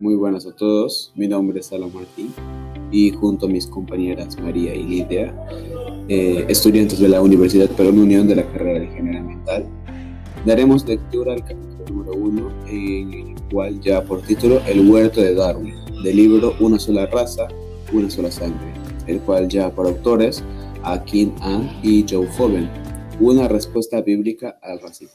Muy buenas a todos, mi nombre es Alan Martín y junto a mis compañeras María y Lidia, estudiantes de la Universidad Perón Unión de la carrera de Ingeniería Ambiental, daremos lectura al capítulo número 1, en el cual lleva por título El huerto de Darwin, del libro Una sola raza, una sola sangre, el cual lleva por autores a Kim Ann y Joe Foven, una respuesta bíblica al racismo.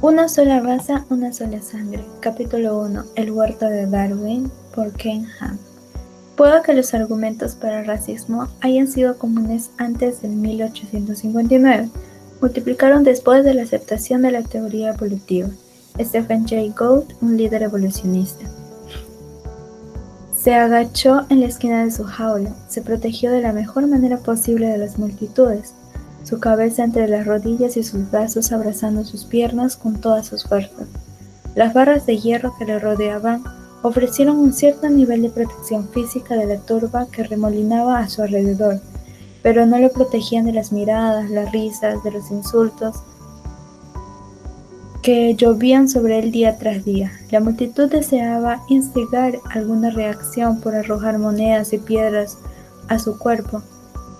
Una sola raza, una sola sangre. Capítulo 1. El huerto de Darwin, por Ken Ham. Puede que los argumentos para el racismo hayan sido comunes antes del 1859. Multiplicaron después de la aceptación de la teoría evolutiva. Stephen Jay Gould, un líder evolucionista. Se agachó en la esquina de su jaula, se protegió de la mejor manera posible de las multitudes, su cabeza entre las rodillas y sus brazos abrazando sus piernas con todas sus fuerzas. Las barras de hierro que le rodeaban ofrecieron un cierto nivel de protección física de la turba que remolinaba a su alrededor, pero no lo protegían de las miradas, las risas, de los insultos que llovían sobre él día tras día. La multitud deseaba instigar alguna reacción por arrojar monedas y piedras a su cuerpo.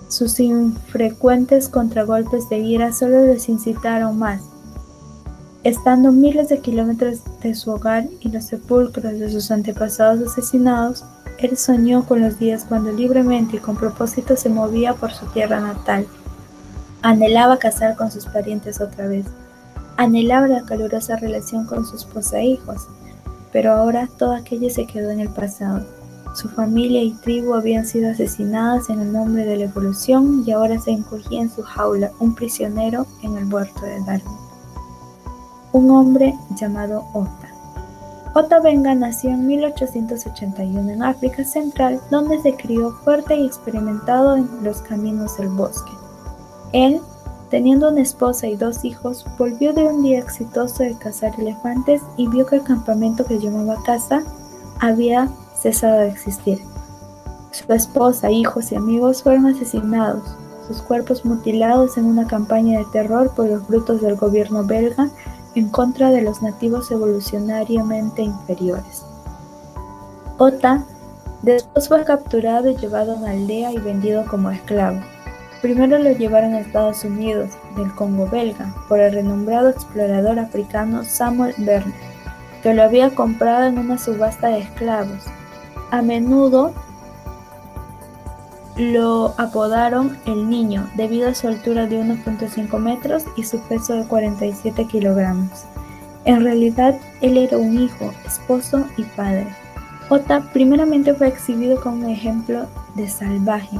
Sus infrecuentes contragolpes de ira solo les incitaron más. Estando miles de kilómetros de su hogar y los sepulcros de sus antepasados asesinados, él soñó con los días cuando libremente y con propósito se movía por su tierra natal. Anhelaba casar con sus parientes otra vez. Anhelaba la calurosa relación con su esposa e hijos, pero ahora todo aquello se quedó en el pasado. Su familia y tribu habían sido asesinadas en el nombre de la evolución y ahora se encogía en su jaula, un prisionero en el huerto de Darwin. Un hombre llamado Ota. Ota Benga nació en 1881 en África Central, donde se crió fuerte y experimentado en los caminos del bosque. Él, teniendo una esposa y 2 hijos, volvió de un día exitoso de cazar elefantes y vio que el campamento que llamaba casa había cesado de existir. Su esposa, hijos y amigos fueron asesinados, sus cuerpos mutilados en una campaña de terror por los brutos del gobierno belga en contra de los nativos evolucionariamente inferiores. Ota después fue capturado y llevado a una aldea y vendido como esclavo. Primero lo llevaron a Estados Unidos, del Congo belga, por el renombrado explorador africano Samuel Bernard, que lo había comprado en una subasta de esclavos. A menudo lo apodaron el Niño, debido a su altura de 1.5 metros y su peso de 47 kilogramos. En realidad, él era un hijo, esposo y padre. Ota primeramente fue exhibido como un ejemplo de salvaje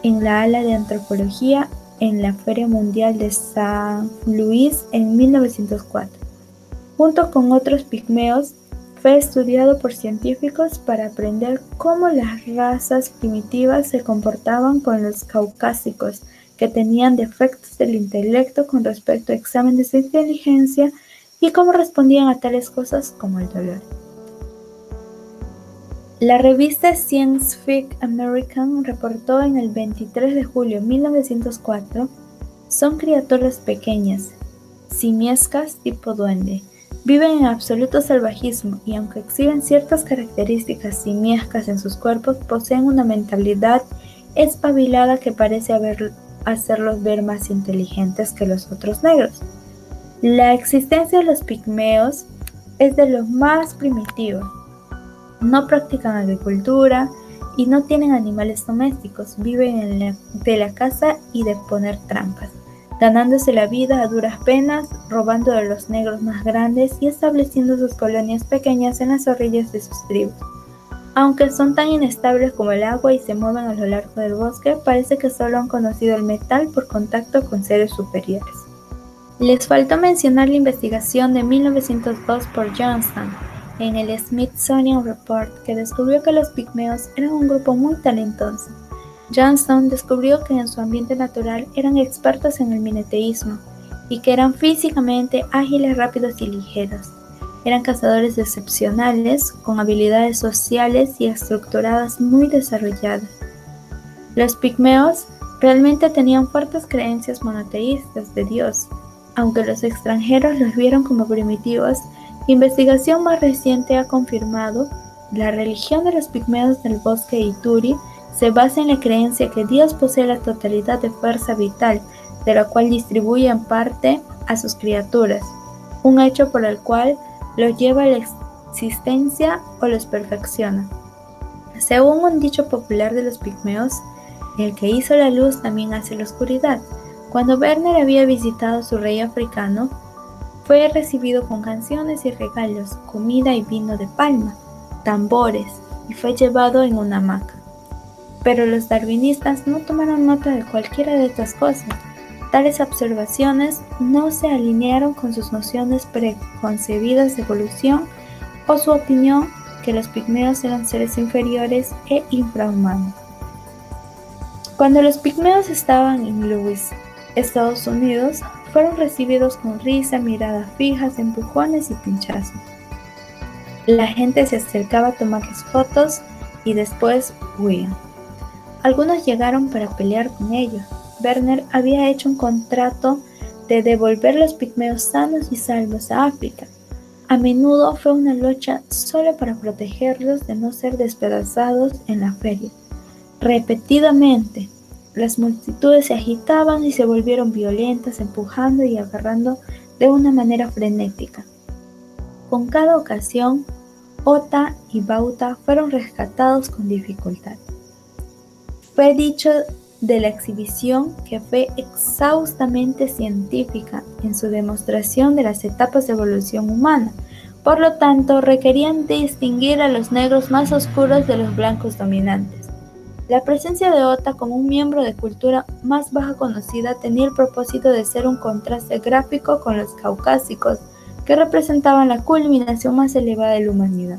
en la ala de antropología en la Feria Mundial de San Luis en 1904. Junto con otros pigmeos, fue estudiado por científicos para aprender cómo las razas primitivas se comportaban con los caucásicos, que tenían defectos del intelecto con respecto a exámenes de inteligencia y cómo respondían a tales cosas como el dolor. La revista Scientific American reportó en el 23 de julio de 1904, son criaturas pequeñas, simiescas tipo duende. Viven en absoluto salvajismo y aunque exhiben ciertas características simiescas en sus cuerpos, poseen una mentalidad espabilada que parece hacerlos ver más inteligentes que los otros negros. La existencia de los pigmeos es de los más primitivos. No practican agricultura y no tienen animales domésticos, viven de la caza y de poner trampas, ganándose la vida a duras penas, robando de los negros más grandes y estableciendo sus colonias pequeñas en las orillas de sus tribus. Aunque son tan inestables como el agua y se mueven a lo largo del bosque, parece que solo han conocido el metal por contacto con seres superiores. Les faltó mencionar la investigación de 1902 por Johnston en el Smithsonian Report, que descubrió que los pigmeos eran un grupo muy talentoso. Johnston descubrió que en su ambiente natural eran expertos en el mimetismo y que eran físicamente ágiles, rápidos y ligeros. Eran cazadores excepcionales, con habilidades sociales y estructuradas muy desarrolladas. Los pigmeos realmente tenían fuertes creencias monoteístas de Dios, aunque los extranjeros los vieron como primitivos. La investigación más reciente ha confirmado La religión de los pigmeos del bosque Ituri se basa en la creencia que Dios posee la totalidad de fuerza vital, de la cual distribuye en parte a sus criaturas, un hecho por el cual los lleva a la existencia o los perfecciona. Según un dicho popular de los pigmeos, el que hizo la luz también hace la oscuridad. Cuando Werner había visitado a su rey africano, fue recibido con canciones y regalos, comida y vino de palma, tambores, y fue llevado en una hamaca. Pero los darwinistas no tomaron nota de cualquiera de estas cosas. Tales observaciones no se alinearon con sus nociones preconcebidas de evolución o su opinión que los pigmeos eran seres inferiores e infrahumanos. Cuando los pigmeos estaban en Louis, Estados Unidos, fueron recibidos con risa, miradas fijas, empujones y pinchazos. La gente se acercaba a tomarles fotos y después huían. Algunos llegaron para pelear con ellos. Werner había hecho un contrato de devolver los pigmeos sanos y salvos a África. A menudo fue una lucha solo para protegerlos de no ser despedazados en la feria. Repetidamente, las multitudes se agitaban y se volvieron violentas, empujando y agarrando de una manera frenética. Con cada ocasión, Ota y Bauta fueron rescatados con dificultad. Fue dicho de la exhibición que fue exhaustamente científica en su demostración de las etapas de evolución humana. Por lo tanto, requerían distinguir a los negros más oscuros de los blancos dominantes. La presencia de Ota como un miembro de cultura más baja conocida tenía el propósito de ser un contraste gráfico con los caucásicos, que representaban la culminación más elevada de la humanidad.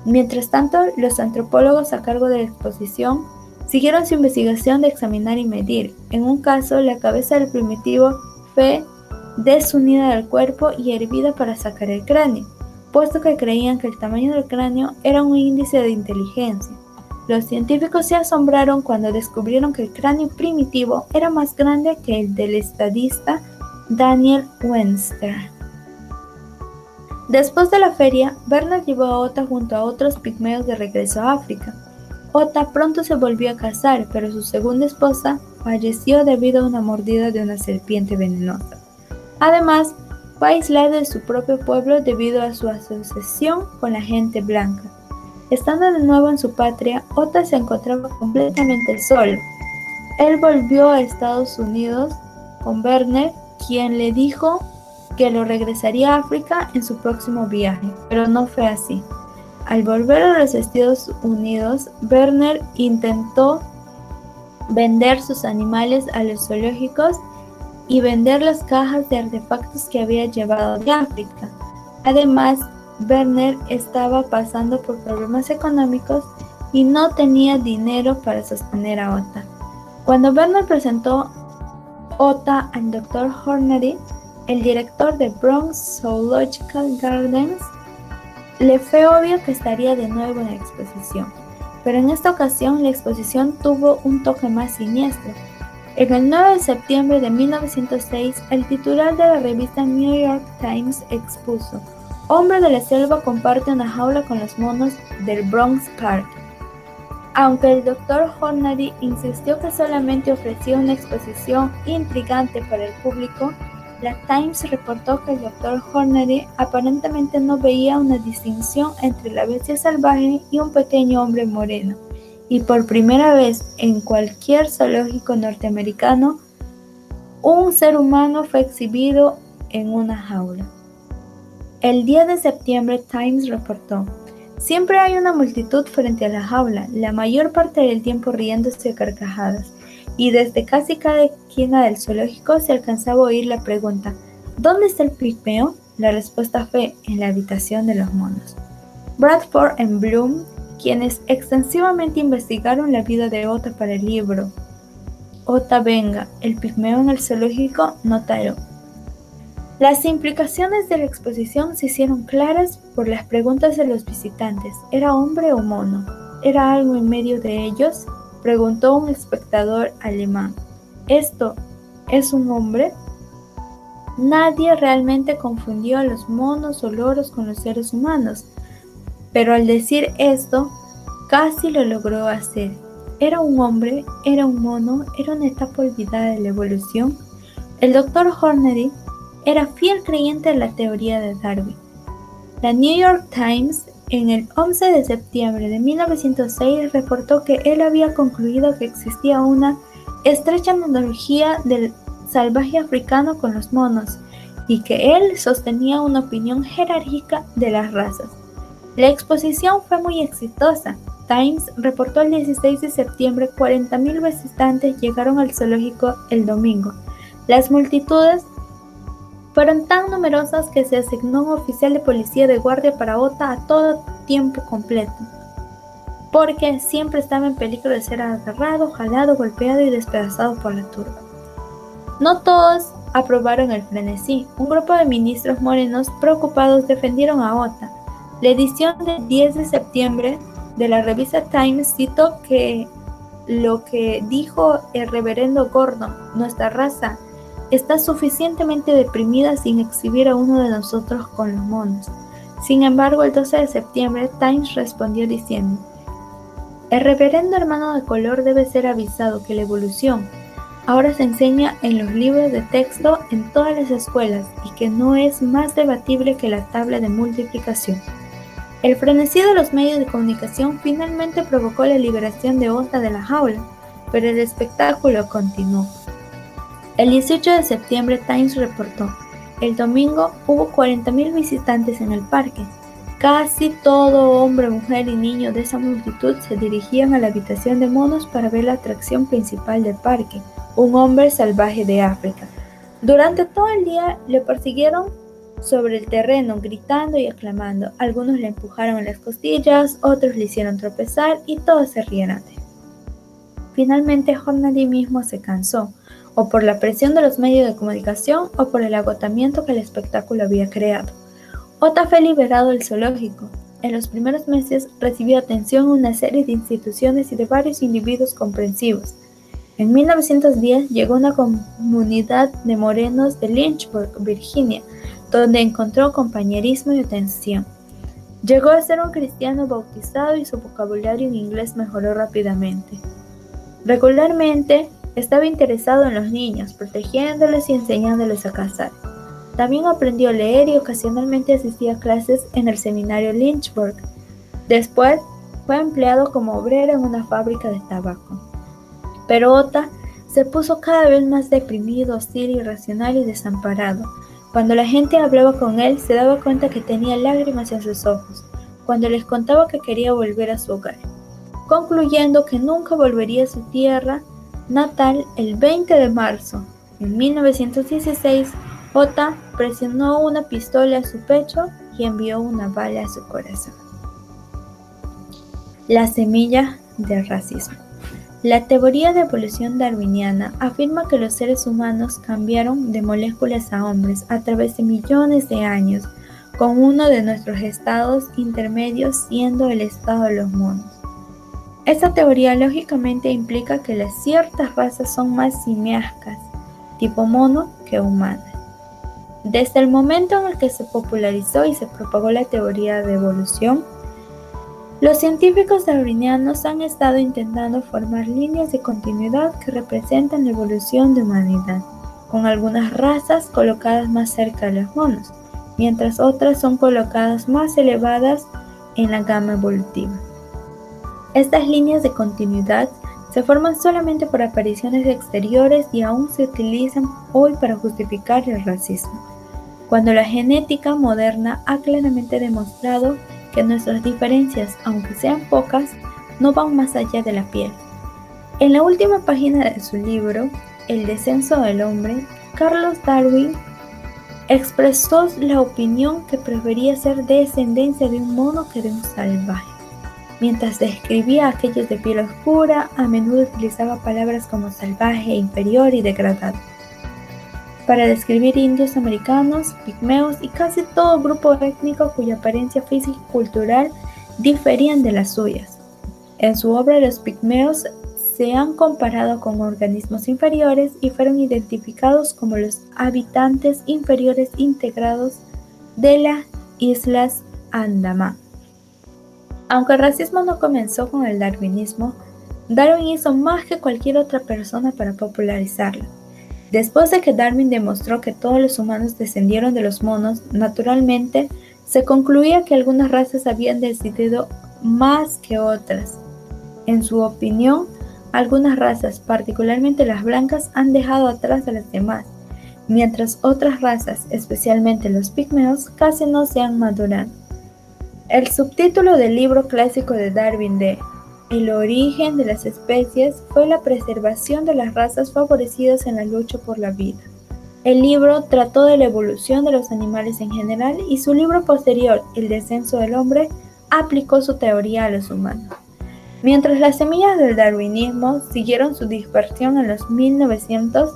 Mientras tanto, los antropólogos a cargo de la exposición siguieron su investigación de examinar y medir. En un caso, la cabeza del primitivo fue desunida del cuerpo y hervida para sacar el cráneo, puesto que creían que el tamaño del cráneo era un índice de inteligencia. Los científicos se asombraron cuando descubrieron que el cráneo primitivo era más grande que el del estadista Daniel Webster. Después de la feria, Werner llevó a Ota junto a otros pigmeos de regreso a África. Ota pronto se volvió a casar, pero su segunda esposa falleció debido a una mordida de una serpiente venenosa. Además, fue aislado de su propio pueblo debido a su asociación con la gente blanca. Estando de nuevo en su patria, Ota se encontraba completamente solo. Él volvió a Estados Unidos con Werner, quien le dijo que lo regresaría a África en su próximo viaje, pero no fue así. Al volver a los Estados Unidos, Werner intentó vender sus animales a los zoológicos y vender las cajas de artefactos que había llevado de África. Además, Werner estaba pasando por problemas económicos y no tenía dinero para sostener a Ota. Cuando Werner presentó Ota al Dr. Hornady, el director de Bronx Zoological Gardens, le fue obvio que estaría de nuevo en la exposición, pero en esta ocasión la exposición tuvo un toque más siniestro. En el 9 de septiembre de 1906, el titular de la revista New York Times expuso: "Hombre de la selva comparte una jaula con los monos del Bronx Park". Aunque el Dr. Hornady insistió que solamente ofrecía una exposición intrigante para el público, la Times reportó que el Dr. Hornady aparentemente no veía una distinción entre la bestia salvaje y un pequeño hombre moreno, y por primera vez en cualquier zoológico norteamericano, un ser humano fue exhibido en una jaula. El 10 de septiembre, Times reportó: "Siempre hay una multitud frente a la jaula, la mayor parte del tiempo riéndose a carcajadas, y desde casi cada esquina del zoológico se alcanzaba a oír la pregunta: ¿dónde está el pigmeo?". La respuesta fue: en la habitación de los monos. Bradford y Bloom, quienes extensivamente investigaron la vida de Ota para el libro Ota Benga, el pigmeo en el zoológico, notaron: las implicaciones de la exposición se hicieron claras por las preguntas de los visitantes. ¿Era hombre o mono? ¿Era algo en medio de ellos?, preguntó un espectador alemán. ¿Esto es un hombre? Nadie realmente confundió a los monos o loros con los seres humanos. Pero al decir esto, casi lo logró hacer. Era un hombre, era un mono, era una etapa olvidada de la evolución. El Dr. Hornady era fiel creyente de la teoría de Darwin. La New York Times, en el 11 de septiembre de 1906, reportó que él había concluido que existía una estrecha analogía del salvaje africano con los monos y que él sostenía una opinión jerárquica de las razas. La exposición fue muy exitosa. Times reportó el 16 de septiembre 40,000 visitantes llegaron al zoológico el domingo. Las multitudes fueron tan numerosas que se asignó un oficial de policía de guardia para Ota a todo tiempo completo, porque siempre estaba en peligro de ser agarrado, jalado, golpeado y despedazado por la turba. No todos aprobaron el frenesí. Un grupo de ministros morenos preocupados defendieron a Ota. La edición del 10 de septiembre de la revista Times citó que lo que dijo el reverendo Gordon: nuestra raza está suficientemente deprimida sin exhibir a uno de nosotros con los monos. Sin embargo, el 12 de septiembre, Times respondió diciendo: el reverendo hermano de color debe ser avisado que la evolución ahora se enseña en los libros de texto en todas las escuelas y que no es más debatible que la tabla de multiplicación. El frenesí de los medios de comunicación finalmente provocó la liberación de Ota de la jaula, pero el espectáculo continuó. El 18 de septiembre, Times reportó: el domingo hubo 40,000 visitantes en el parque. Casi todo hombre, mujer y niño de esa multitud se dirigían a la habitación de monos para ver la atracción principal del parque, un hombre salvaje de África. Durante todo el día le persiguieron sobre el terreno, gritando y aclamando. Algunos le empujaron en las costillas, otros le hicieron tropezar y todos se rieron de él. Finalmente, Hornady mismo se cansó, o por la presión de los medios de comunicación o por el agotamiento que el espectáculo había creado. Ota fue liberado del zoológico. En los primeros meses recibió atención de una serie de instituciones y de varios individuos comprensivos. En 1910 llegó a una comunidad de morenos de Lynchburg, Virginia, donde encontró compañerismo y atención. Llegó a ser un cristiano bautizado y su vocabulario en inglés mejoró rápidamente. Regularmente estaba interesado en los niños, protegiéndolos y enseñándoles a cazar. También aprendió a leer y ocasionalmente asistía a clases en el seminario Lynchburg. Después fue empleado como obrero en una fábrica de tabaco. Pero Ota se puso cada vez más deprimido, hostil, irracional y desamparado. Cuando la gente hablaba con él, se daba cuenta que tenía lágrimas en sus ojos, cuando les contaba que quería volver a su hogar, concluyendo que nunca volvería a su tierra natal. El 20 de marzo de 1916, Ota presionó una pistola a su pecho y envió una bala a su corazón. La semilla del racismo. La teoría de evolución darwiniana afirma que los seres humanos cambiaron de moléculas a hombres a través de millones de años, con uno de nuestros estados intermedios siendo el estado de los monos. Esta teoría lógicamente implica que las ciertas razas son más simiascas, tipo mono, que humanas. Desde el momento en el que se popularizó y se propagó la teoría de evolución, los científicos darwinianos han estado intentando formar líneas de continuidad que representan la evolución de humanidad, con algunas razas colocadas más cerca de los monos, mientras otras son colocadas más elevadas en la gama evolutiva. Estas líneas de continuidad se forman solamente por apariciones exteriores y aún se utilizan hoy para justificar el racismo, cuando la genética moderna ha claramente demostrado que nuestras diferencias, aunque sean pocas, no van más allá de la piel. En la última página de su libro, El descenso del hombre, Carlos Darwin expresó la opinión que prefería ser descendencia de un mono que de un salvaje. Mientras describía a aquellos de piel oscura, a menudo utilizaba palabras como salvaje, inferior y degradado para describir indios americanos, pigmeos y casi todo grupo étnico cuya apariencia física y cultural diferían de las suyas. En su obra, los pigmeos se han comparado con organismos inferiores y fueron identificados como los habitantes inferiores integrados de las Islas Andamán. Aunque el racismo no comenzó con el darwinismo, Darwin hizo más que cualquier otra persona para popularizarlo. Después de que Darwin demostró que todos los humanos descendieron de los monos, naturalmente se concluía que algunas razas habían decidido más que otras. En su opinión, algunas razas, particularmente las blancas, han dejado atrás a las demás, mientras otras razas, especialmente los pigmeos, casi no se han madurado. El subtítulo del libro clásico de Darwin de El origen de las especies fue la preservación de las razas favorecidas en la lucha por la vida. El libro trató de la evolución de los animales en general y su libro posterior, El descenso del hombre, aplicó su teoría a los humanos. Mientras las semillas del darwinismo siguieron su dispersión en los 1900,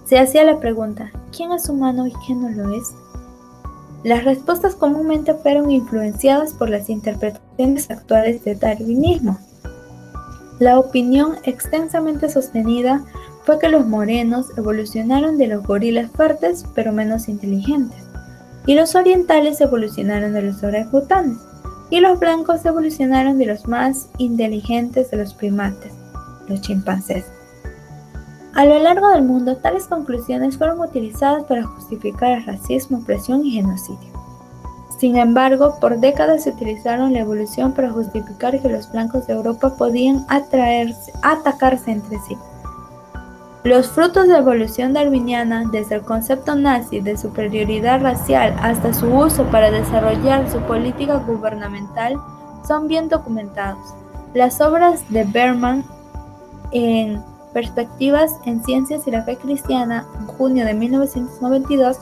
se hacía la pregunta, ¿quién es humano y quién no lo es? Las respuestas comúnmente fueron influenciadas por las interpretaciones actuales del darwinismo. La opinión extensamente sostenida fue que los morenos evolucionaron de los gorilas fuertes pero menos inteligentes, y los orientales evolucionaron de los orangutanes, y los blancos evolucionaron de los más inteligentes de los primates, los chimpancés. A lo largo del mundo, tales conclusiones fueron utilizadas para justificar el racismo, opresión y genocidio. Sin embargo, por décadas se utilizaron la evolución para justificar que los blancos de Europa podían atacarse entre sí. Los frutos de la evolución darwiniana, desde el concepto nazi de superioridad racial hasta su uso para desarrollar su política gubernamental, son bien documentados. Las obras de Berman en Perspectivas en Ciencias y la Fe Cristiana, en junio de 1992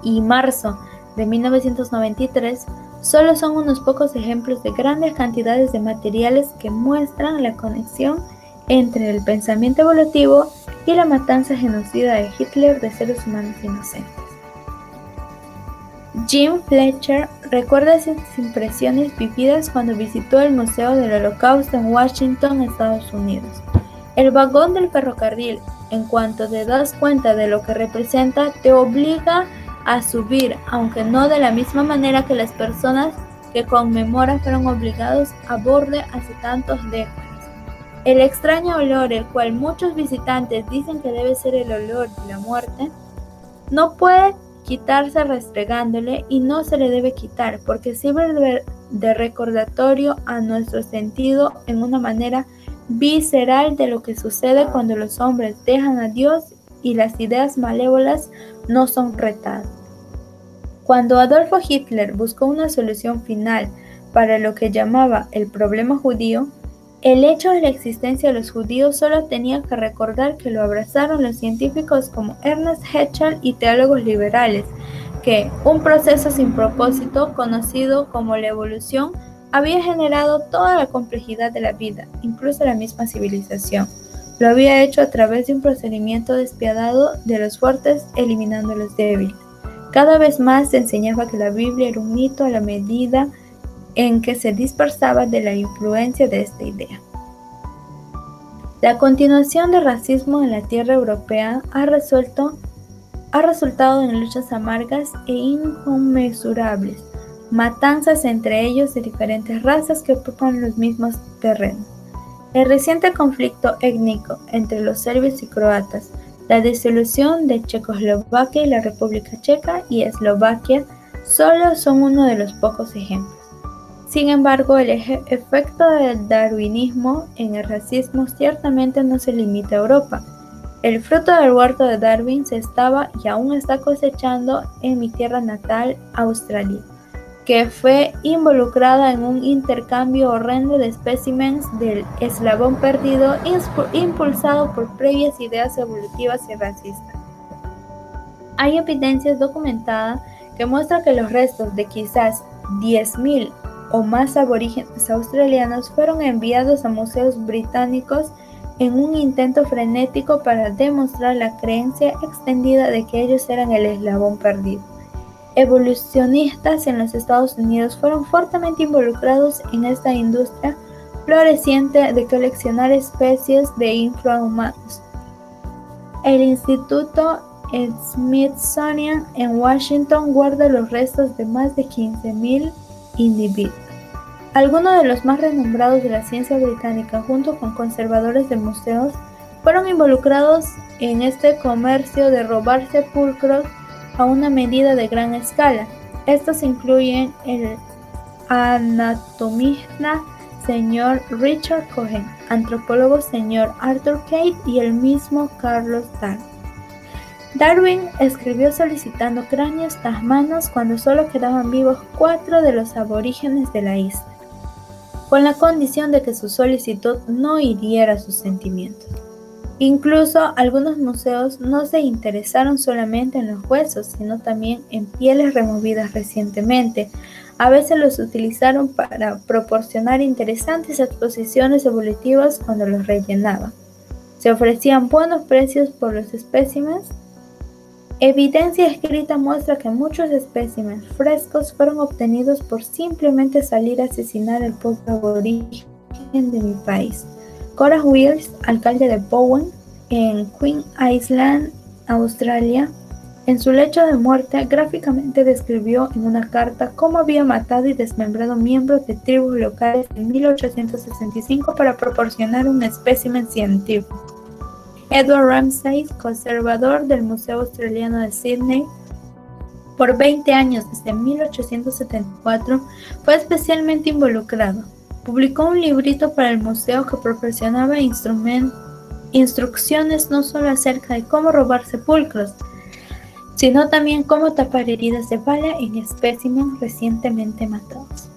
y marzo de 1993, solo son unos pocos ejemplos de grandes cantidades de materiales que muestran la conexión entre el pensamiento evolutivo y la matanza genocida de Hitler de seres humanos inocentes. Jim Fletcher recuerda sus impresiones vividas cuando visitó el Museo del Holocausto en Washington, Estados Unidos. El vagón del ferrocarril, en cuanto te das cuenta de lo que representa, te obliga a subir, aunque no de la misma manera que las personas que conmemora fueron obligados a borde hace tantos décadas. El extraño olor, el cual muchos visitantes dicen que debe ser el olor de la muerte, no puede quitarse restregándole y no se le debe quitar, porque sirve de recordatorio a nuestro sentido en una manera visceral de lo que sucede cuando los hombres dejan a Dios y las ideas malévolas no son retadas. Cuando Adolfo Hitler buscó una solución final para lo que llamaba el problema judío, el hecho de la existencia de los judíos solo tenía que recordar que lo abrazaron los científicos como Ernest Haeckel y teólogos liberales, que un proceso sin propósito, conocido como la evolución, había generado toda la complejidad de la vida, incluso la misma civilización. Lo había hecho a través de un procedimiento despiadado de los fuertes eliminando a los débiles. Cada vez más se enseñaba que la Biblia era un mito a la medida en que se dispersaba de la influencia de esta idea. La continuación del racismo en la tierra europea ha resultado en luchas amargas e inconmensurables, matanzas entre ellos de diferentes razas que ocupan los mismos terrenos. El reciente conflicto étnico entre los serbios y croatas, la disolución de Checoslovaquia y la República Checa y Eslovaquia solo son uno de los pocos ejemplos. Sin embargo, el efecto del darwinismo en el racismo ciertamente no se limita a Europa. El fruto del huerto de Darwin se estaba y aún está cosechando en mi tierra natal, Australia, que fue involucrada en un intercambio horrendo de especímenes del eslabón perdido impulsado por previas ideas evolutivas y racistas. Hay evidencias documentadas que muestran que los restos de quizás 10.000 o más aborígenes australianos fueron enviados a museos británicos en un intento frenético para demostrar la creencia extendida de que ellos eran el eslabón perdido. Evolucionistas en los Estados Unidos fueron fuertemente involucrados en esta industria floreciente de coleccionar especies de infrahumanos. El Instituto Smithsonian en Washington guarda los restos de más de 15.000 individuos. Algunos de los más renombrados de la ciencia británica, junto con conservadores de museos, fueron involucrados en este comercio de robar sepulcros a una medida de gran escala. Estos incluyen el anatomista Sr. Richard Cohen, antropólogo Sr. Arthur Cade y el mismo Carlos Darwin. Darwin escribió solicitando cráneos tasmanos cuando solo quedaban vivos 4 de los aborígenes de la isla, con la condición de que su solicitud no hiriera sus sentimientos. Incluso algunos museos no se interesaron solamente en los huesos, sino también en pieles removidas recientemente. A veces los utilizaron para proporcionar interesantes exposiciones evolutivas cuando los rellenaban. Se ofrecían buenos precios por los especímenes. Evidencia escrita muestra que muchos especímenes frescos fueron obtenidos por simplemente salir a asesinar al pueblo aborigen de mi país. Cora Wills, alcalde de Bowen, en Queen Island, Australia, en su lecho de muerte, gráficamente describió en una carta cómo había matado y desmembrado miembros de tribus locales en 1865 para proporcionar un espécimen científico. Edward Ramsay, conservador del Museo Australiano de Sydney, por 20 años desde 1874, fue especialmente involucrado. Publicó un librito para el museo que proporcionaba instrucciones no solo acerca de cómo robar sepulcros, sino también cómo tapar heridas de bala en especímenes recientemente matados.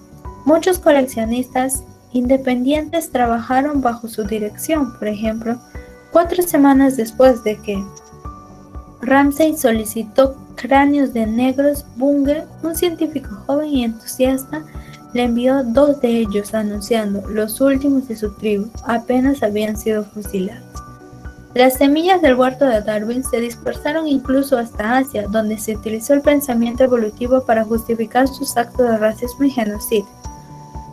Muchos coleccionistas independientes trabajaron bajo su dirección. Por ejemplo, 4 semanas después de que Ramsay solicitó cráneos de negros, Bunge, un científico joven y entusiasta, le envió 2 de ellos anunciando los últimos de su tribu apenas habían sido fusilados. Las semillas del huerto de Darwin se dispersaron incluso hasta Asia, donde se utilizó el pensamiento evolutivo para justificar sus actos de racismo y genocidio.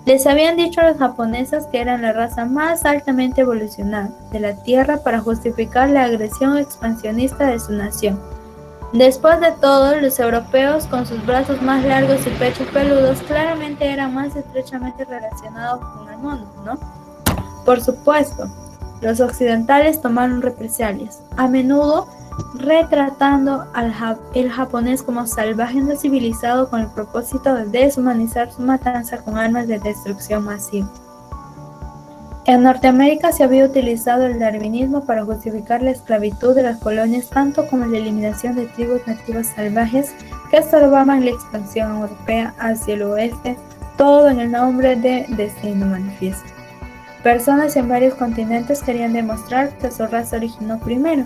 Les habían dicho a los japoneses que eran la raza más altamente evolucionada de la Tierra para justificar la agresión expansionista de su nación. Después de todo, los europeos, con sus brazos más largos y pechos peludos, claramente eran más estrechamente relacionados con el mono, ¿no? Por supuesto, los occidentales tomaron represalias, a menudo retratando el japonés como salvaje no civilizado con el propósito de deshumanizar su matanza con armas de destrucción masiva. En Norteamérica se había utilizado el darwinismo para justificar la esclavitud de las colonias, tanto como la eliminación de tribus nativas salvajes que estorbaban la expansión europea hacia el oeste, todo en el nombre de destino manifiesto. Personas en varios continentes querían demostrar que su raza originó primero.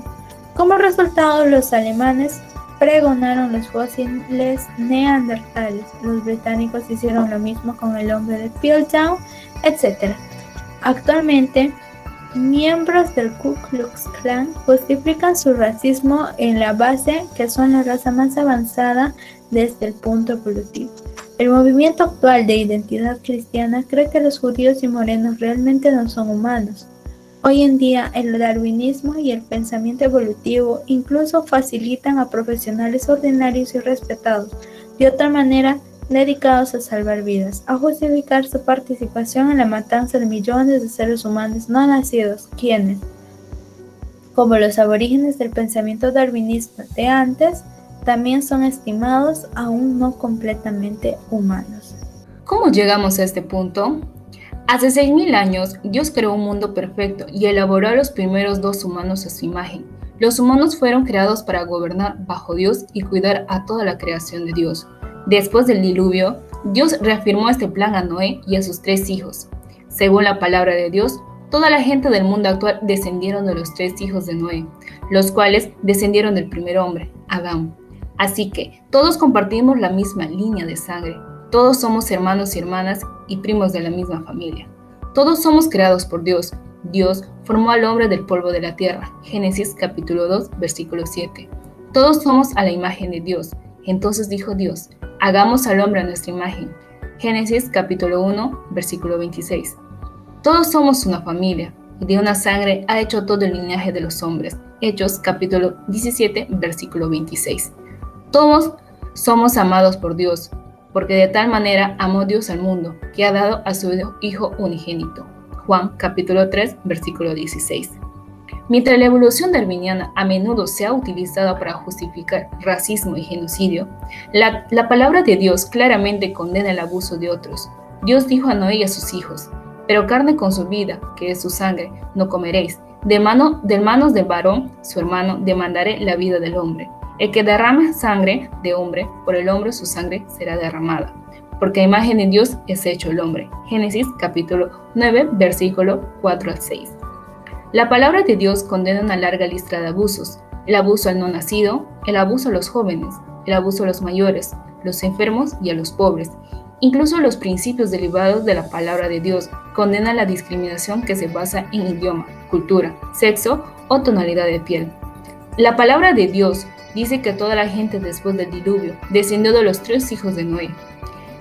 Como resultado, los alemanes pregonaron los fósiles neandertales, los británicos hicieron lo mismo con el hombre de Piltdown, etc. Actualmente, miembros del Ku Klux Klan justifican su racismo en la base que son la raza más avanzada desde el punto evolutivo. El movimiento actual de identidad cristiana cree que los judíos y morenos realmente no son humanos. Hoy en día, el darwinismo y el pensamiento evolutivo incluso facilitan a profesionales ordinarios y respetados, de otra manera, dedicados a salvar vidas, a justificar su participación en la matanza de millones de seres humanos no nacidos, quienes, como los aborígenes del pensamiento darwinista de antes, también son estimados aún no completamente humanos. ¿Cómo llegamos a este punto? Hace 6.000 años, Dios creó un mundo perfecto y elaboró a los primeros 2 humanos a su imagen. Los humanos fueron creados para gobernar bajo Dios y cuidar a toda la creación de Dios. Después del diluvio, Dios reafirmó este plan a Noé y a sus 3 hijos. Según la palabra de Dios, toda la gente del mundo actual descendieron de los 3 hijos de Noé, los cuales descendieron del primer hombre, Adán. Así que todos compartimos la misma línea de sangre. Todos somos hermanos y hermanas y primos de la misma familia. Todos somos creados por Dios. Dios formó al hombre del polvo de la tierra. Génesis capítulo 2, versículo 7. Todos somos a la imagen de Dios. Entonces dijo Dios, hagamos al hombre a nuestra imagen. Génesis capítulo 1, versículo 26. Todos somos una familia, y de una sangre ha hecho todo el linaje de los hombres. Hechos capítulo 17, versículo 26. Todos somos amados por Dios. porque de tal manera amó Dios al mundo, que ha dado a su Hijo unigénito. Juan capítulo 3, versículo 16. Mientras la evolución darwiniana a menudo se ha utilizado para justificar racismo y genocidio, la palabra de Dios claramente condena el abuso de otros. Dios dijo a Noé y a sus hijos: pero carne con su vida, que es su sangre, no comeréis. De manos del varón, su hermano, demandaré la vida del hombre. El que derrama sangre de hombre, por el hombre su sangre será derramada. Porque a imagen de Dios es hecho el hombre. Génesis capítulo 9, versículo 4 al 6. La palabra de Dios condena una larga lista de abusos: el abuso al no nacido, el abuso a los jóvenes, el abuso a los mayores, los enfermos y a los pobres. Incluso los principios derivados de la palabra de Dios condenan la discriminación que se basa en idioma, cultura, sexo o tonalidad de piel. La palabra de Dios dice que toda la gente después del diluvio descendió de los 3 hijos de Noé.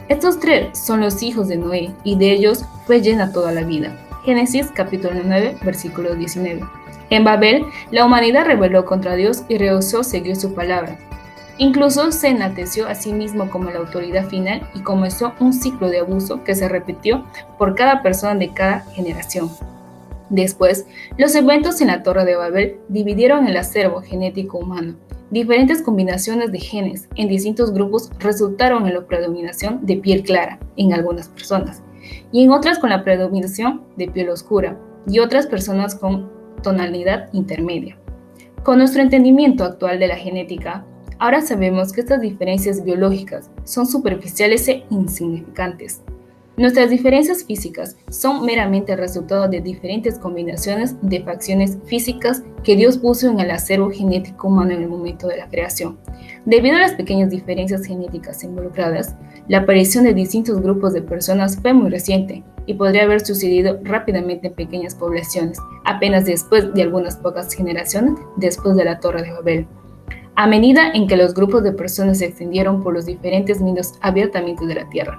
Estos 3 son los hijos de Noé, y de ellos fue llena toda la vida. Génesis capítulo 9, versículo 19. En Babel, la humanidad rebeló contra Dios y rehusó seguir su palabra. Incluso se enalteció a sí mismo como la autoridad final y comenzó un ciclo de abuso que se repitió por cada persona de cada generación. Después, los eventos en la Torre de Babel dividieron el acervo genético humano. Diferentes combinaciones de genes en distintos grupos resultaron en la predominación de piel clara en algunas personas, y en otras con la predominación de piel oscura, y otras personas con tonalidad intermedia. Con nuestro entendimiento actual de la genética, ahora sabemos que estas diferencias biológicas son superficiales e insignificantes. Nuestras diferencias físicas son meramente el resultado de diferentes combinaciones de facciones físicas que Dios puso en el acervo genético humano en el momento de la creación. Debido a las pequeñas diferencias genéticas involucradas, la aparición de distintos grupos de personas fue muy reciente y podría haber sucedido rápidamente en pequeñas poblaciones, apenas después de algunas pocas generaciones después de la Torre de Babel. A medida en que los grupos de personas se extendieron por los diferentes mundos abiertamente de la Tierra.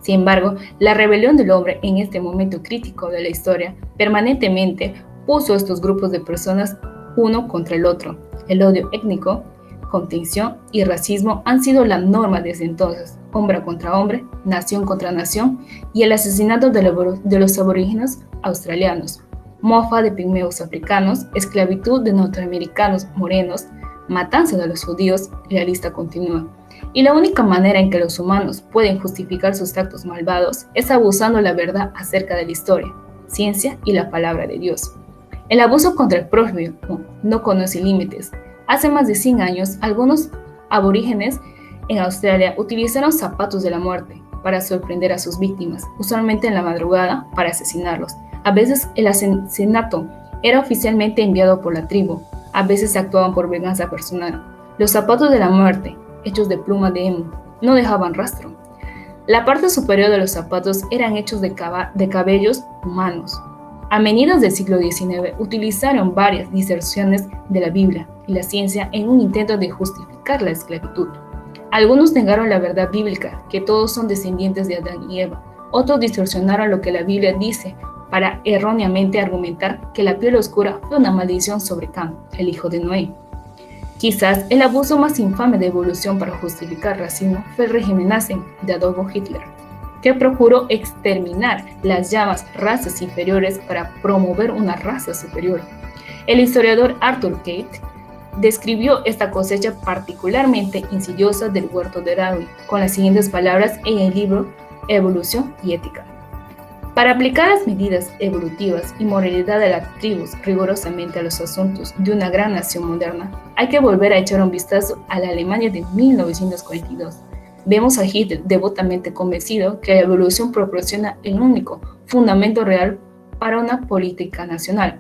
Sin embargo, la rebelión del hombre en este momento crítico de la historia permanentemente puso a estos grupos de personas uno contra el otro. El odio étnico, contención y racismo han sido la norma desde entonces, hombre contra hombre, nación contra nación, y el asesinato de los aborígenes australianos, mofa de pigmeos africanos, esclavitud de norteamericanos morenos, matanza de los judíos, y la lista continúa. Y la única manera en que los humanos pueden justificar sus actos malvados es abusando la verdad acerca de la historia, ciencia y la palabra de Dios. El abuso contra el prójimo no conoce límites. Hace más de 100 años, algunos aborígenes en Australia utilizaron zapatos de la muerte para sorprender a sus víctimas, usualmente en la madrugada para asesinarlos. A veces el asesinato era oficialmente enviado por la tribu, a veces actuaban por venganza personal. Los zapatos de la muerte, hechos de pluma de emu, no dejaban rastro. La parte superior de los zapatos eran hechos de cabellos humanos. A mediados del siglo XIX utilizaron varias distorsiones de la Biblia y la ciencia en un intento de justificar la esclavitud. Algunos negaron la verdad bíblica, que todos son descendientes de Adán y Eva. Otros distorsionaron lo que la Biblia dice para erróneamente argumentar que la piel oscura fue una maldición sobre Cam, el hijo de Noé. Quizás el abuso más infame de evolución para justificar racismo fue el régimen nazi de Adolf Hitler, que procuró exterminar las llamadas razas inferiores para promover una raza superior. El historiador Arthur Kate describió esta cosecha particularmente insidiosa del huerto de Darwin con las siguientes palabras en el libro Evolución y Ética. Para aplicar las medidas evolutivas y moralidad de las tribus rigurosamente a los asuntos de una gran nación moderna, hay que volver a echar un vistazo a la Alemania de 1942. Vemos a Hitler devotamente convencido que la evolución proporciona el único fundamento real para una política nacional.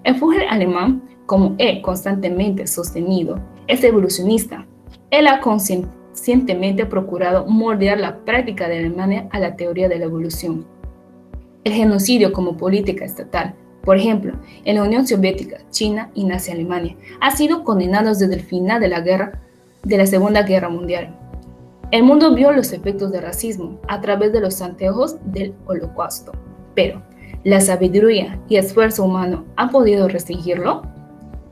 El Führer alemán, como he constantemente sostenido, es evolucionista. Él ha conscientemente procurado moldear la práctica de Alemania a la teoría de la evolución. El genocidio como política estatal, por ejemplo, en la Unión Soviética, China y Nazi Alemania, ha sido condenado desde el final de la Segunda Guerra Mundial. El mundo vio los efectos del racismo a través de los anteojos del Holocausto, pero ¿la sabiduría y esfuerzo humano han podido restringirlo?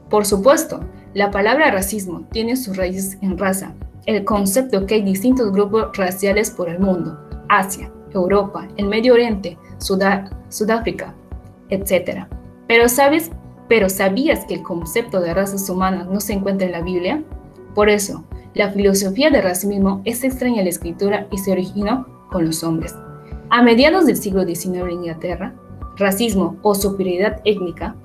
Por supuesto, la palabra racismo tiene sus raíces en raza, el concepto que hay distintos grupos raciales por el mundo: Asia, Europa, el Medio Oriente, Sudáfrica, etc. Pero ¿sabías que el concepto de razas humanas no se encuentra en la Biblia? Por eso, la filosofía del racismo es extraña a la escritura y se originó con los hombres. A mediados del siglo XIX en Inglaterra, racismo o superioridad étnica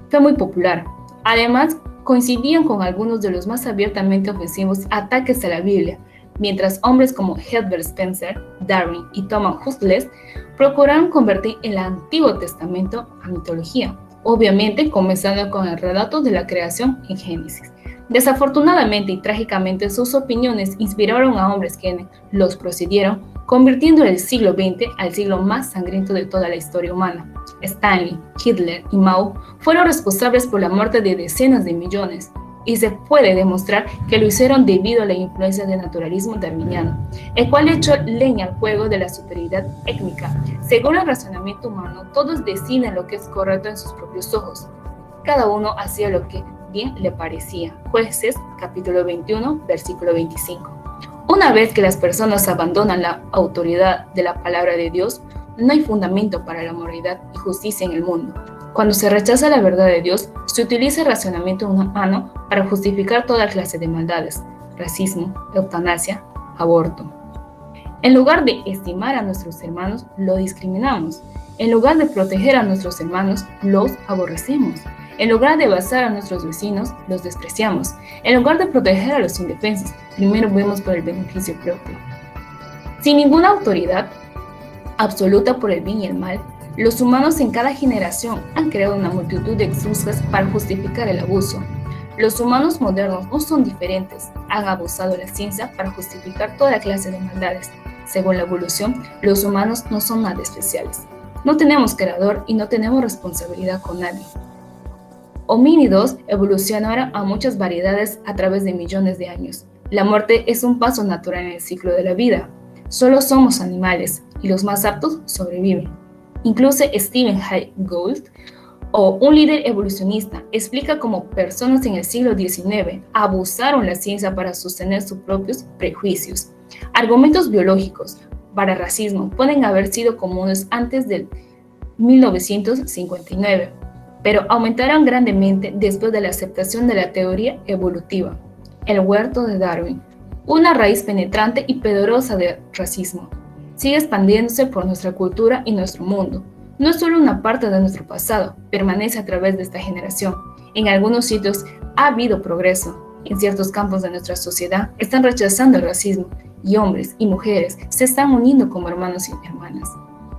fue muy popular. Además, coincidían con algunos de los más abiertamente ofensivos ataques a la Biblia, mientras hombres como Herbert Spencer, Darwin y Thomas Huxley procuraron convertir el Antiguo Testamento a mitología, obviamente comenzando con el relato de la creación en Génesis. Desafortunadamente y trágicamente, sus opiniones inspiraron a hombres que los procedieron, convirtiendo el siglo XX al siglo más sangriento de toda la historia humana. Stalin, Hitler y Mao fueron responsables por la muerte de decenas de millones, y se puede demostrar que lo hicieron debido a la influencia del naturalismo darwiniano, el cual echó leña al fuego de la superioridad étnica. Según el razonamiento humano, todos deciden lo que es correcto en sus propios ojos. Cada uno hacía lo que bien le parecía. Jueces, capítulo 21, versículo 25. Una vez que las personas abandonan la autoridad de la palabra de Dios, no hay fundamento para la moralidad y justicia en el mundo. Cuando se rechaza la verdad de Dios, se utiliza el razonamiento humano para justificar toda clase de maldades: racismo, eutanasia, aborto. En lugar de estimar a nuestros hermanos, los discriminamos. En lugar de proteger a nuestros hermanos, los aborrecemos. En lugar de basar a nuestros vecinos, los despreciamos. En lugar de proteger a los indefensos, primero vemos por el beneficio propio. Sin ninguna autoridad absoluta por el bien y el mal, los humanos en cada generación han creado una multitud de excusas para justificar el abuso. Los humanos modernos no son diferentes, han abusado de la ciencia para justificar toda clase de maldades. Según la evolución, los humanos no son nada especiales. No tenemos creador y no tenemos responsabilidad con nadie. Homínidos evolucionaron a muchas variedades a través de millones de años. La muerte es un paso natural en el ciclo de la vida. Solo somos animales y los más aptos sobreviven. Incluso Stephen Jay Gould, un líder evolucionista, explica cómo personas en el siglo XIX abusaron la ciencia para sostener sus propios prejuicios. Argumentos biológicos para racismo pueden haber sido comunes antes del 1959, pero aumentaron grandemente después de la aceptación de la teoría evolutiva. El huerto de Darwin, una raíz penetrante y poderosa de racismo, sigue expandiéndose por nuestra cultura y nuestro mundo. No es solo una parte de nuestro pasado, permanece a través de esta generación. En algunos sitios ha habido progreso. En ciertos campos de nuestra sociedad están rechazando el racismo y hombres y mujeres se están uniendo como hermanos y hermanas.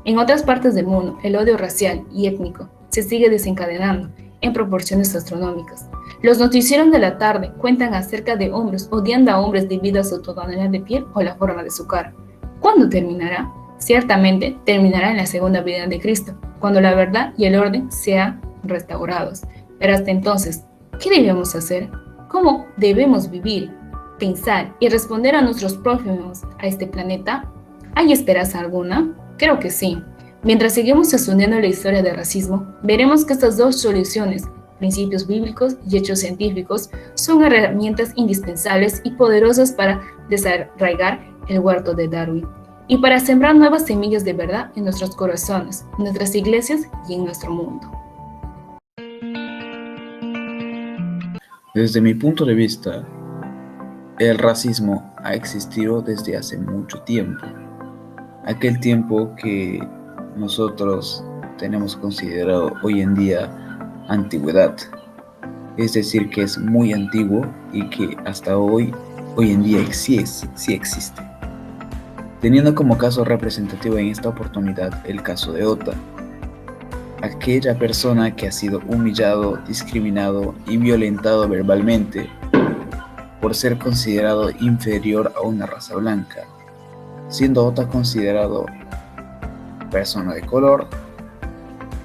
En otras partes del mundo, el odio racial y étnico se sigue desencadenando en proporciones astronómicas. Los noticieros de la tarde cuentan acerca de hombres odiando a hombres debido a su tonalidad de piel o la forma de su cara. ¿Cuándo terminará? Ciertamente terminará en la segunda venida de Cristo, cuando la verdad y el orden sean restaurados. Pero hasta entonces, ¿qué debemos hacer? ¿Cómo debemos vivir, pensar y responder a nuestros prójimos a este planeta? ¿Hay esperanza alguna? Creo que sí. Mientras seguimos estudiando la historia del racismo, veremos que estas dos soluciones, principios bíblicos y hechos científicos, son herramientas indispensables y poderosas para desarraigar el huerto de Darwin y para sembrar nuevas semillas de verdad en nuestros corazones, en nuestras iglesias y en nuestro mundo. Desde mi punto de vista, el racismo ha existido desde hace mucho tiempo. Aquel tiempo que nosotros tenemos considerado hoy en día antigüedad. Es decir, que es muy antiguo y que hasta hoy en día sí existe. Teniendo como caso representativo en esta oportunidad el caso de Ota, aquella persona que ha sido humillado, discriminado y violentado verbalmente por ser considerado inferior a una raza blanca, siendo Ota considerado persona de color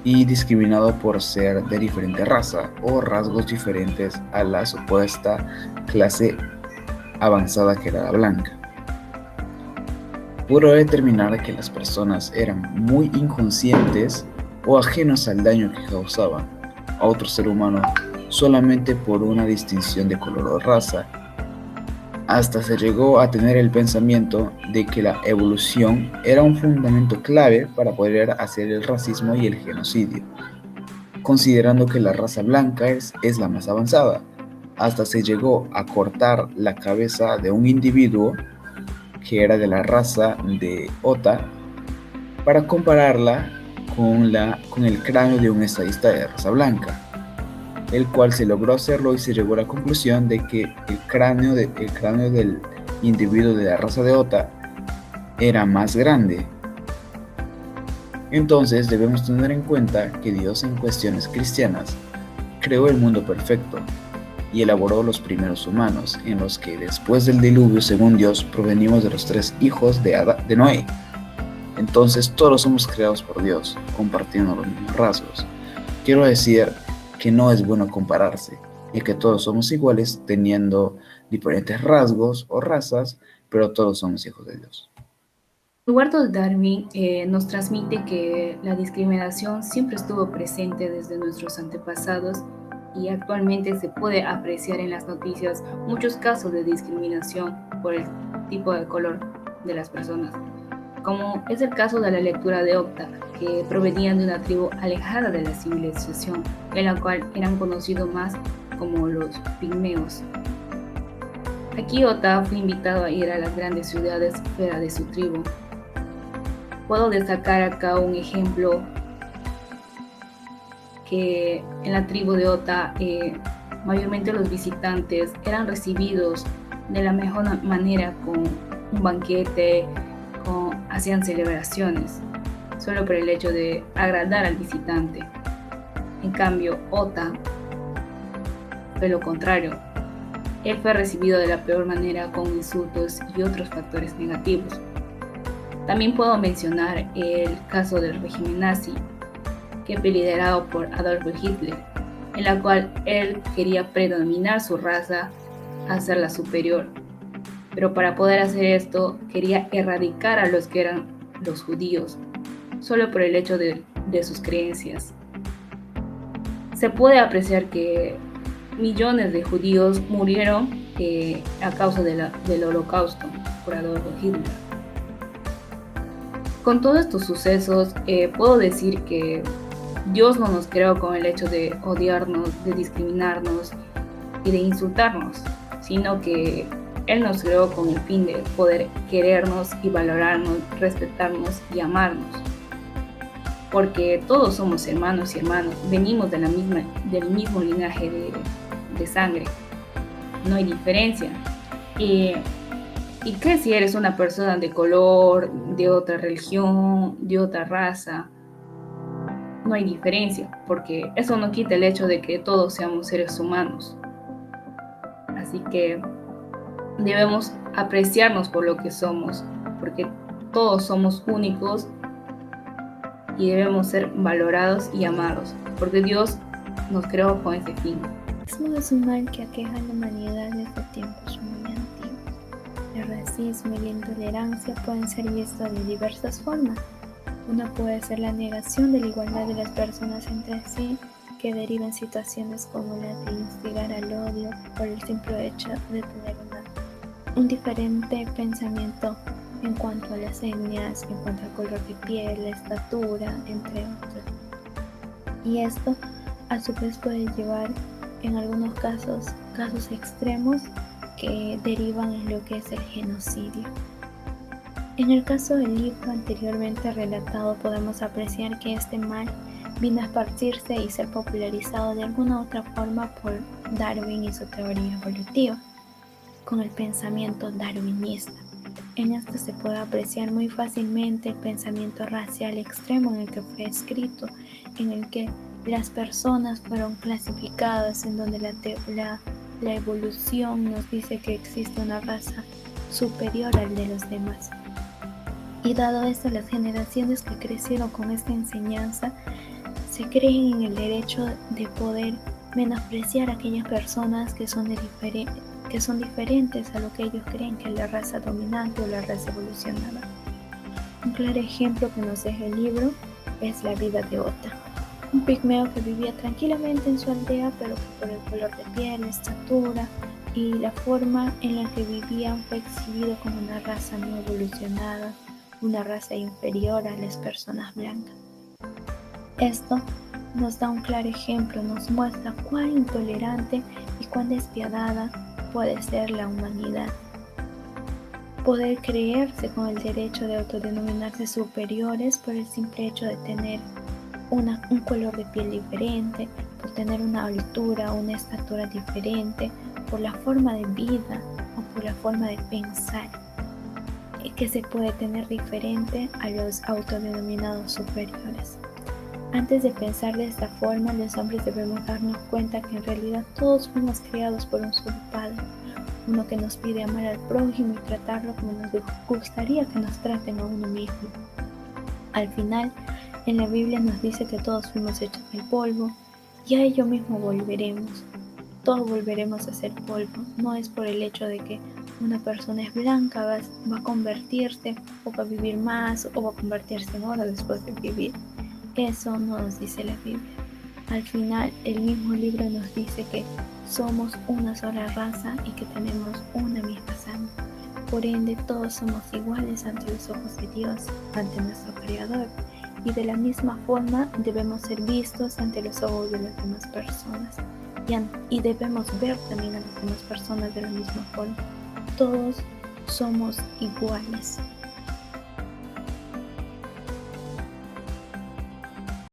y discriminado por ser de diferente raza o rasgos diferentes a la supuesta clase avanzada que era la blanca. Pudo determinar que las personas eran muy inconscientes o ajenos al daño que causaban a otro ser humano solamente por una distinción de color o raza, Hasta se llegó a tener el pensamiento de que la evolución era un fundamento clave para poder hacer el racismo y el genocidio, considerando que la raza blanca es la más avanzada. Hasta se llegó a cortar la cabeza de un individuo que era de la raza de Ota para compararla con el cráneo de un estadista de raza blanca, el cual se logró hacerlo y se llegó a la conclusión de que el cráneo del individuo de la raza de Ota era más grande. Entonces debemos tener en cuenta que Dios, en cuestiones cristianas, creó el mundo perfecto y elaboró los primeros humanos, en los que después del diluvio, según Dios, provenimos de los 3 hijos de Noé. Entonces todos somos creados por Dios, compartiendo los mismos rasgos. Quiero decir que no es bueno compararse, y que todos somos iguales teniendo diferentes rasgos o razas, pero todos somos hijos de Dios. Eduardo Darwin nos transmite que la discriminación siempre estuvo presente desde nuestros antepasados y actualmente se puede apreciar en las noticias muchos casos de discriminación por el tipo de color de las personas, como es el caso de la lectura de Ota, que provenían de una tribu alejada de la civilización, en la cual eran conocidos más como los pigmeos. Aquí Ota fue invitado a ir a las grandes ciudades fuera de su tribu. Puedo destacar acá un ejemplo que en la tribu de Ota mayormente los visitantes eran recibidos de la mejor manera con un banquete, hacían celebraciones, solo por el hecho de agradar al visitante. En cambio, Ota fue lo contrario. Él fue recibido de la peor manera con insultos y otros factores negativos. También puedo mencionar el caso del régimen nazi, que fue liderado por Adolf Hitler, en la cual él quería predominar su raza a ser la superior. Pero para poder hacer esto, quería erradicar a los que eran los judíos, solo por el hecho de sus creencias. Se puede apreciar que millones de judíos murieron a causa del holocausto por Adolf Hitler. Con todos estos sucesos, puedo decir que Dios no nos creó con el hecho de odiarnos, de discriminarnos y de insultarnos, sino que Él nos creó con el fin de poder querernos y valorarnos, respetarnos y amarnos. Porque todos somos hermanos y hermanas, venimos del mismo linaje de sangre, no hay diferencia. ¿Y qué si eres una persona de color, de otra religión, de otra raza? No hay diferencia, porque eso no quita el hecho de que todos seamos seres humanos. Así que debemos apreciarnos por lo que somos, porque todos somos únicos y debemos ser valorados y amados, porque Dios nos creó con ese fin. El racismo es un mal que aqueja a la humanidad desde tiempos muy antiguos. El racismo y la intolerancia pueden ser vistos de diversas formas. Una puede ser la negación de la igualdad de las personas entre sí, que deriva en situaciones como la de instigar al odio por el simple hecho de tener un diferente pensamiento en cuanto a las etnias, en cuanto al color de piel, la estatura, entre otros. Y esto a su vez puede llevar en algunos casos extremos que derivan en lo que es el genocidio. En el caso del libro anteriormente relatado, podemos apreciar que este mal vino a esparcirse y ser popularizado de alguna otra forma por Darwin y su teoría evolutiva, con el pensamiento darwinista. En esto se puede apreciar muy fácilmente el pensamiento racial extremo en el que fue escrito, en el que las personas fueron clasificadas, en donde la evolución nos dice que existe una raza superior al de los demás. Y dado esto, las generaciones que crecieron con esta enseñanza se creen en el derecho de poder menospreciar a aquellas personas que son diferentes a lo que ellos creen que es la raza dominante o la raza evolucionada. Un claro ejemplo que nos deja el libro es la vida de Ota, un pigmeo que vivía tranquilamente en su aldea, pero que por el color de piel, estatura y la forma en la que vivían fue exhibido como una raza no evolucionada, una raza inferior a las personas blancas. Esto nos da un claro ejemplo, nos muestra cuán intolerante y cuán despiadada puede ser la humanidad. Poder creerse con el derecho de autodenominarse superiores por el simple hecho de tener un color de piel diferente, por tener una altura, una estatura diferente, por la forma de vida o por la forma de pensar que se puede tener diferente a los autodenominados superiores. Antes de pensar de esta forma, los hombres debemos darnos cuenta que en realidad todos fuimos creados por un solo Padre, uno que nos pide amar al prójimo y tratarlo como nos gustaría que nos traten a uno mismo. Al final, en la Biblia nos dice que todos fuimos hechos del polvo y a ello mismo volveremos. Todos volveremos a ser polvo. No es por el hecho de que una persona es blanca, va a convertirse o va a vivir más o va a convertirse en oro después de vivir. Eso no nos dice la Biblia. Al final, el mismo libro nos dice que somos una sola raza y que tenemos una misma sangre. Por ende, todos somos iguales ante los ojos de Dios, ante nuestro Creador. Y de la misma forma debemos ser vistos ante los ojos de las demás personas. Y debemos ver también a las demás personas de la misma forma. Todos somos iguales.